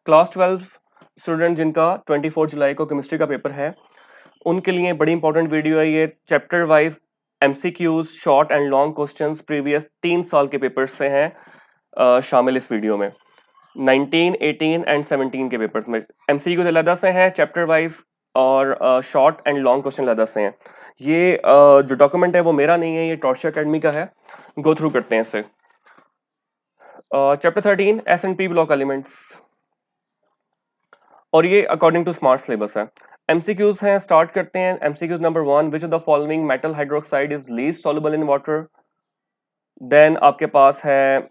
Class 12 student जिनका 24 जुलाई को chemistry का पेपर है, उनके लिए बड़ी इंपॉर्टेंट वीडियो है ये। Chapter wise MCQs, short and long questions previous 3 साल के पेपर से हैं शामिल इस वीडियो में। 19, 18 एंड 17 के पेपर्स में एमसीक्यूज अलग से हैं चैप्टर वाइज, और शॉर्ट एंड लॉन्ग क्वेश्चन अलग से हैं। ये जो डॉक्यूमेंट है वो मेरा नहीं है, ये टॉर्च एकेडमी का है। गो थ्रू करते हैं इसे। Chapter 13 S and P block elements, और ये अकॉर्डिंग टू स्मार्ट सिलेबस है। एमसीक्यूज हैं, स्टार्ट करते हैं। MCQs number 1, which of the following metal hydroxide is least soluble in water. Then आपके पास है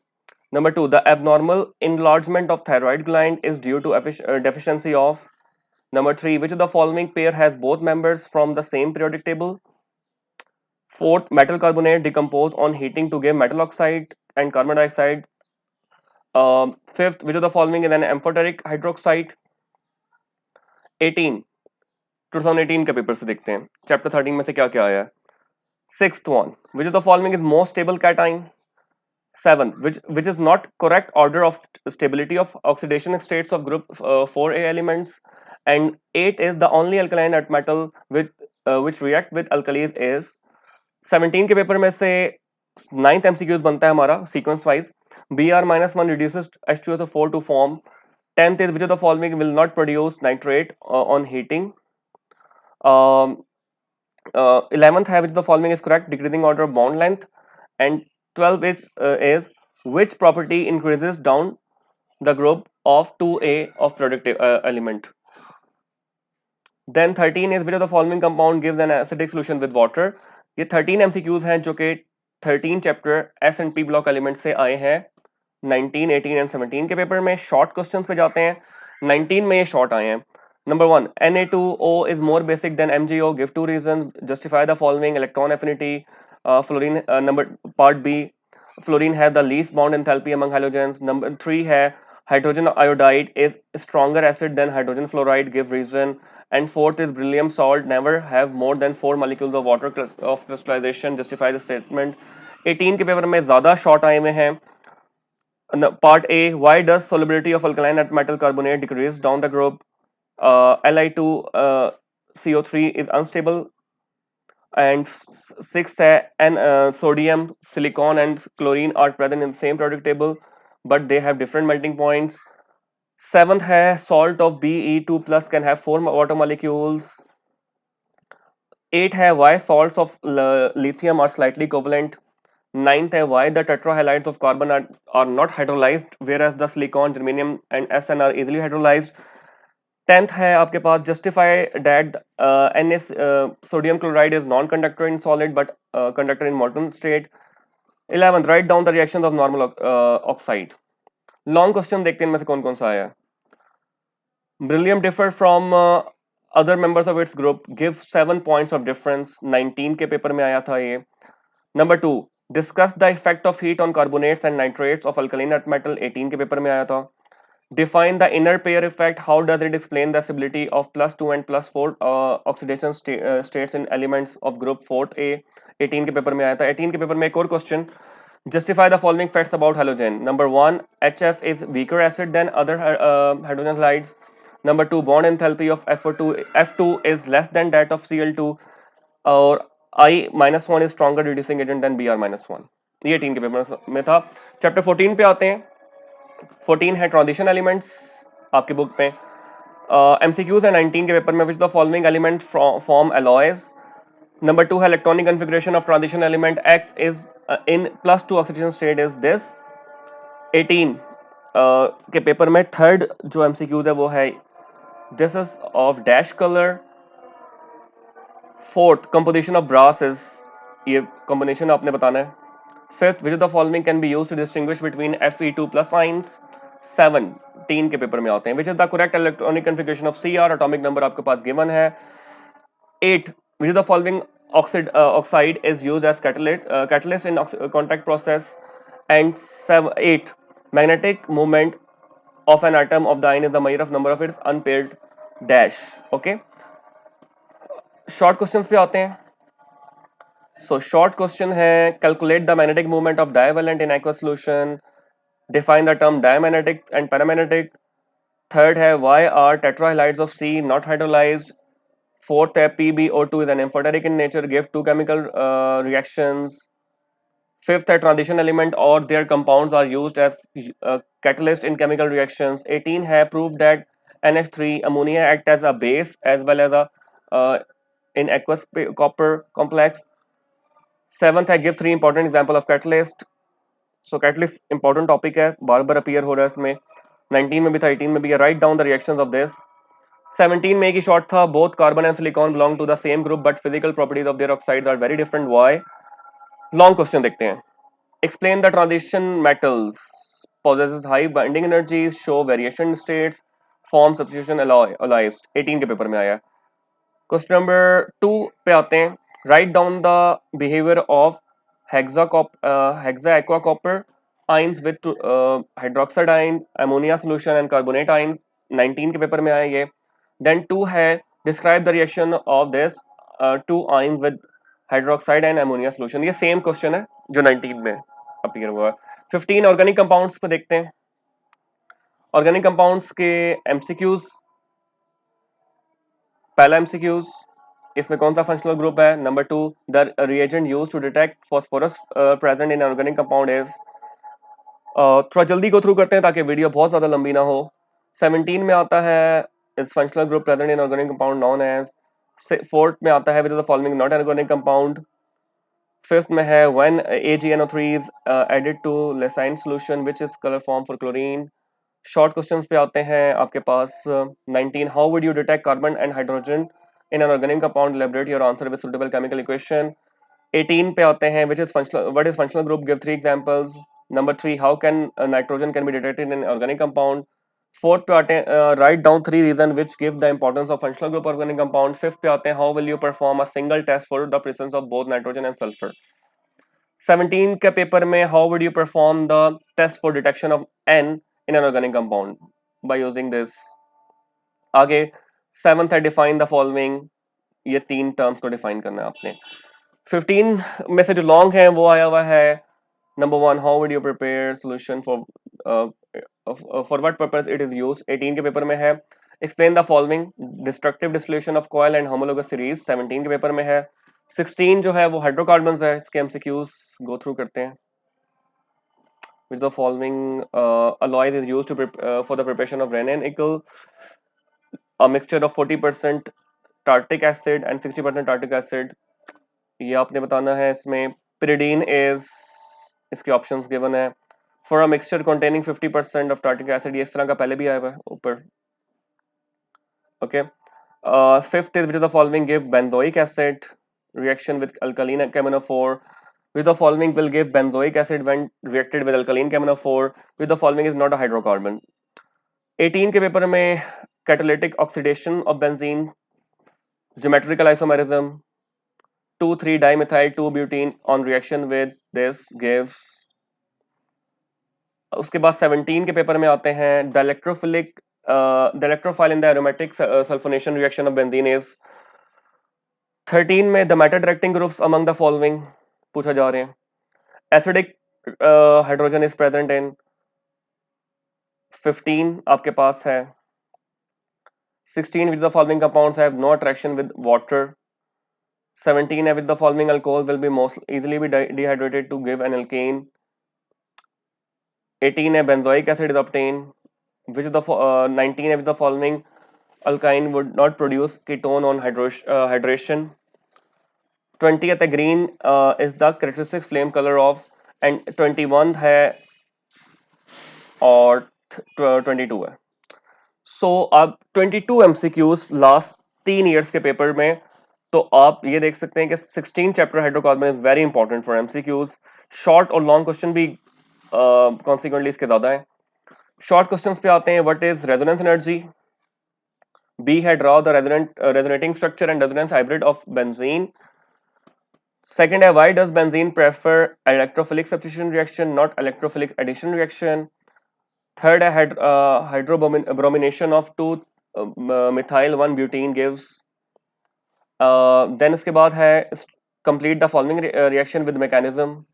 number 2, the abnormal enlargement of thyroid gland is due to deficiency of. Number 3, which of the following pair has both members from the same periodic table. Fourth, metal carbonate decompose on heating to give metal oxide and carbon dioxide. Fifth, which of the following is an amphoteric hydroxide. 18, 2018 के paper से देखते हैं chapter 13 में से क्या क्या आया है। Sixth one, which of the following is most stable cation. Seventh, which is not correct order of stability of oxidation states of group 4A elements. And 8 is the only alkaline earth metal which react with alkalis is. 17 के paper में से 9th MCQs बनता है हमारा sequence wise. Br-1 reduces H2SO4 to form. 10th is which of the following will not produce nitrate on heating. 11th है which of the following is correct, decreasing order of bond length. And 12 is which property increases down the group of 2A of productive element. Then 13 is which of the following compound gives an acidic solution with water. ये 13 MCQs हैं जो कि 13 chapter S and P block element से आए हैं 19, 18 and 17 के paper में। Short questions पे जाते हैं। 19 में ये शॉर्ट आए हैं। Number 1, Na2O is more basic than MgO. Give 2 reasons. Justify the following. Electron affinity. Fluorine. Number part B. Fluorine has the least bond enthalpy among halogens. Number 3 है hydrogen iodide is stronger acid than hydrogen fluoride. Give reason. And fourth is beryllium salt never have more than 4 molecules of water of crystallization. Justify the statement. 18 के paper में ज्यादा short आए हुए हैं। Part A, why does solubility of alkaline earth metal carbonate decrease down the group? Li2 CO3 is unstable. And 6 है sodium, silicon and chlorine are present in the same periodic table but they have different melting points. 7th है salt of Be2 plus can have 4 water molecules. 8 है why salts of lithium are slightly covalent. 9th है why the tetrahalides of carbon are not hydrolyzed whereas the silicon, germanium and SN are easily hydrolyzed. 10th है आपके पास justify that NS sodium chloride is non-conductor in solid but conductor in molten state. 11th, write down the reactions of normal oxide. Long question देखते हैं इनमें से कौन कौन सा आया है। Beryllium differ from other members of its group. Give 7 points of difference. 19 के पेपर में आया था ये। Number 2, discuss the effect of heat on carbonates and nitrates of alkaline earth metal. 18 के पेपर में आया था। Define the inner pair effect. How does it explain the stability of +2 and +4 oxidation states in elements of group 4th A? 18 के paper में आया था। 18 के paper में एक और question, justify the following facts about halogen. Number 1, HF is weaker acid than other hydrogen halides. Number 2, bond enthalpy of F2 is less than that of Cl2. और I-1 is stronger reducing agent than Br-1. ये 18 के paper में था। Chapter 14 पे आते हैं। 14 है transition elements आपकी बुक पे। एमसीक्यूज है 19 के पेपर में, विच the following element form alloys. Number 2 है electronic configuration of transition element x is in +2 oxidation state is this. 18 के पेपर में थर्ड जो एमसीक्यूज है वो है this is of dash colour. Fourth, composition of brass is, ये combination आपने बताना है। Fifth, which of the following can be used to distinguish between Fe2+ ions. 17 के पेपर में आते हैं। Which is the correct electronic configuration of Cr, atomic number आपके पास गिवन है। 8, which is the following oxide is used as catalyst in contact process. And 8, magnetic moment of an atom of the ion is the measure of number of its unpaired dash. Okay, short questions पे आते हैं। So short question है, calculate the magnetic movement of divalent in aqua solution, define the term diamagnetic and paramagnetic, third है why are tetrahalides of C not hydrolyzed. Fourth है PbO2 is an amphoteric in nature, give two chemical reactions. Fifth है transition element or their compounds are used as catalyst in chemical reactions. 18 है prove that NH3 ammonia act as a base as well as a uh, in aqueous copper complex. Seventh है give three important example of catalyst. So catalyst important topic है, बार बार appear हो रहा है इसमें, 19 में भी था, 18 में भी है. Write down the reactions of this. 17 में एक ही शॉर्ट था, both carbon and silicon belong to the same group but physical properties of their oxides are very different. Why? Long question देखते हैं. Explain the transition metals possesses high binding energies, show variation states, form substitution alloys. 18 के paper में आया. Question number 2 पे आते हैं. Write down the behaviour of hexa aqua copper ions with hydroxide ion, ammonia solution and carbonate ions. 19 के paper में आया ये. देन 2 है describe the reaction of this two ions with hydroxide and ammonia solution. ये same question है जो 19 में appear हुआ है. 15 ऑर्गेनिक कंपाउंड्स पे देखते हैं. ऑर्गेनिक कंपाउंड्स के एमसीक्यूज. पहला एमसीक्यूज, इसमें कौन सा फंक्शनल ग्रुप है. Number 2, the reagent used to detect phosphorus present in organic compound is. थोड़ा जल्दी गो थ्रू करते हैं ताकि वीडियो बहुत ज्यादा लंबी ना हो. 17 में आता है इस functional group present in organic compound known as. Fourth में आता है which is the following not organic compound. Fifth में है when AgNO3 is added to lysine solution which is color form for chlorine. Short questions पे आते हैं आपके पास. 19, how would you detect carbon and hydrogen in an organic compound, elaborate your answer with suitable chemical equation. 18 पे आते हैं which is functional, what is functional group, give three examples. Number 3, how can nitrogen can be detected in organic compound. Fourth पे आते हैं write down three reason which give the importance of functional group organic compound. Fifth पे आते हैं how will you perform a single test for the presence of both nitrogen and sulphur. 17 के paper में how would you perform the test for detection of N in an organic compound by using this. आगे 7th है define the following. ये तीन terms को define करना है आपने. 15 में से जो लॉन्ग है वो आया हुआ है. Number 1, how would you prepare solution for what purpose it is use. 18 के पेपर में है explain the following destructive distillation of coil and homologous series. 17 के पेपर में है. 16 जो है वो हाइड्रोकार्बन्स है, इसके एमसीक्यूज गो थ्रू करते हैं. Which the following alloys is used to for the preparation of Renin-Nickel, a mixture of 40% tartic acid and 60% tartic acid. ये आपने बताना है इसमें. Pyridine is इसके ऑप्शंस गिवन है. For a mixture containing 50% of tartic acid, ये इस तरह का पहले भी आया हुआ है ऊपर. Okay. Fifth is which of the following give benzoic acid reaction with alkaline camenophore. Which of the following will give benzoic acid when reacted with alkaline camenophore. Which of the following is not a hydrocarbon. 18 के paper में catalytic oxidation of benzene, geometrical isomerism, 2,3 dimethyl 2 butene on reaction with this gives. उसके बाद 17 के paper में आते हैं the electrophile in the aromatic sulfonation reaction of benzene is. 13 में the matter directing groups among the following पूछा जा रहे हैं. Acidic hydrogen is present in. 15 आपके पास है. 16 which the following compounds have no attraction with water. 17 है with the following alcohol will be most easily be dehydrated to give an alkane. 18 है benzoic acid is obtained. Which of the 19 है with the following alkyne would not produce ketone on hydration. 20th है green is the characteristic flame color of, and 21 है और 22 है. सो अब 22 MCQs last 3 years के paper में. तो आप ये देख सकते हैं कि 16 chapter hydrocarbon is very important for MCQs. Short और लॉन्ग क्वेश्चन भी कॉन्सिक्वेंटली इसके ज्यादा है. शॉर्ट क्वेश्चंस पे आते हैं. What is resonance energy. B है draw the resonating structure and resonance hybrid of benzene. Second है why does benzene prefer electrophilic substitution reaction not electrophilic addition reaction. Third है हाइड्रोब्रोमिनेशन of 2 methyl 1 butene gives. Then इसके बाद है complete the following reaction with mechanism.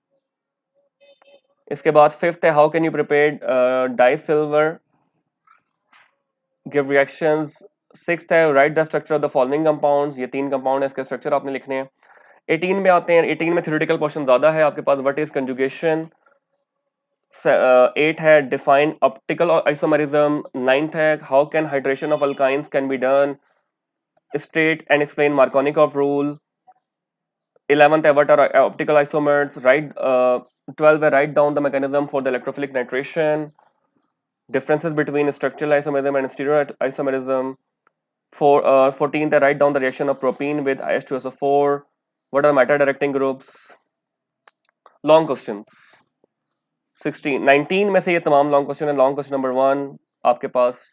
इसके बाद fifth है how can you prepare di silver give reactions. Six है write the structure of the following compounds, ये 3 compound है, इसके स्ट्रक्चर आपने लिखने हैं। 18 में आते हैं, 18 में थ्योरेटिकल क्वेश्चन ज्यादा है आपके पास, व्हाट इज कंजुगेशन। 8 है डिफाइन ऑप्टिकल आइसोमेरिज्म। 9th है how can hydration of alkynes can be done, state and explain Markovnikov rule. 11th है what are optical isomers, right. 12 है write down the mechanism for the electrophilic nitration, differences between structural isomerism and stereo isomerism. 14th, write down the reaction of propene with H2SO4. What are matter directing groups? Long questions. 19 में से ये तमाम long question है। Long question number 1 आपके पास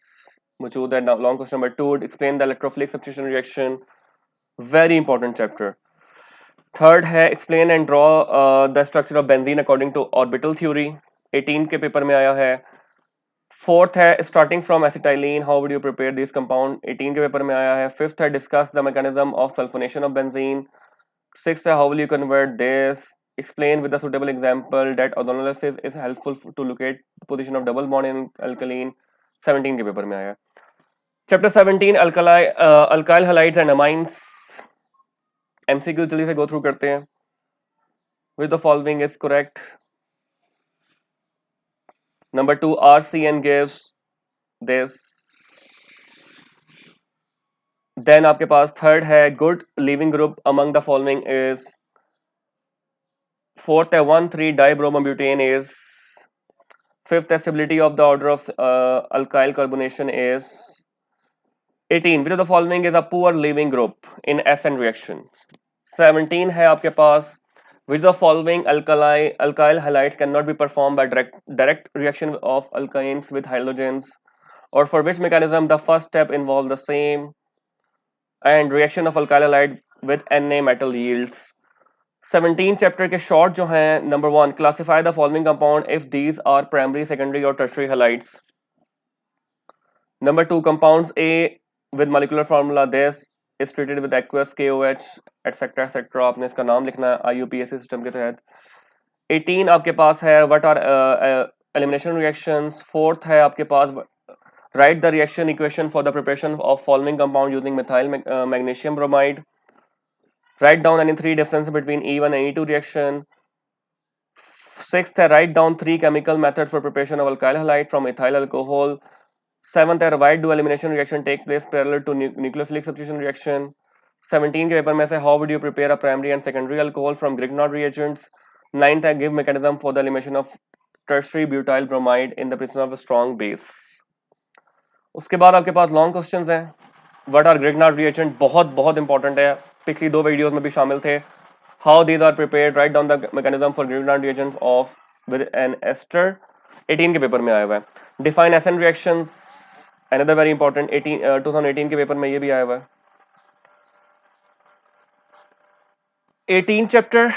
मौजूद है। Long question number 2 explain the electrophilic substitution reaction, very important chapter. Third है explain and draw the structure of benzene according to orbital theory, 18 के पेपर में आया है। फोर्थ है starting from acetylene how would you prepare this compound, 18 के paper में आया है। फिफ्थ है discuss the mechanism of sulphonation of benzene. Sixth है how will you convert this, explain with a suitable example that ozonolysis is helpful to locate position of double bond in alkaline, 17 के paper में आया। Chapter 17 alkyl halides and amines, MCQ जल्दी से go through करते हैं। Which the following is correct. Number 2 RCN gives this। Then आपके पास third है good leaving group among the following is. Fourth है 1,3 dibromobutane is. Fifth stability of the order of alkyl carbocation is. 18 which of the following is a poor leaving group in SN reaction। 17 है आपके पास which of the following alkyl halides cannot be performed by direct reaction of alkynes with halogens, or for which mechanism the first step involves the same and reaction of alkyl halide with Na metal yields। 17 chapter के short जो हैं, number 1 classify the following compound if these are primary secondary और tertiary halides. Number 2 compounds a with molecular formula this is treated with aqueous KOH etcetera etcetera, आपने इसका नाम लिखना है IUPAC system के तहत। 18 आपके पास है what are elimination reactions. Fourth है आपके पास write the reaction equation for the preparation of following compound using methyl magnesium bromide. Write down any 3 differences between E1 and E2 reaction. Sixth है write down 3 chemical methods for preparation of alkyl halide from ethyl alcohol. Seventh है why do elimination reaction take place parallel to nucleophilic substitution reaction. 17 के paper में से how would you prepare a primary and secondary alcohol from Grignard reagents. Ninth है give mechanism for the elimination of tertiary butyl bromide in the presence of a strong base. उसके बाद आपके पास long questions हैं। What are Grignard reagent, बहुत बहुत important है, पिछली 2 videos में भी शामिल थे। How these are prepared, write down the mechanism for Grignard reagent of with an ester, 18 के पेपर में आया हुआ है। Define SN reactions, another very important, 2018 के पेपर में ये भी आया हुआ है। 18 चैप्टर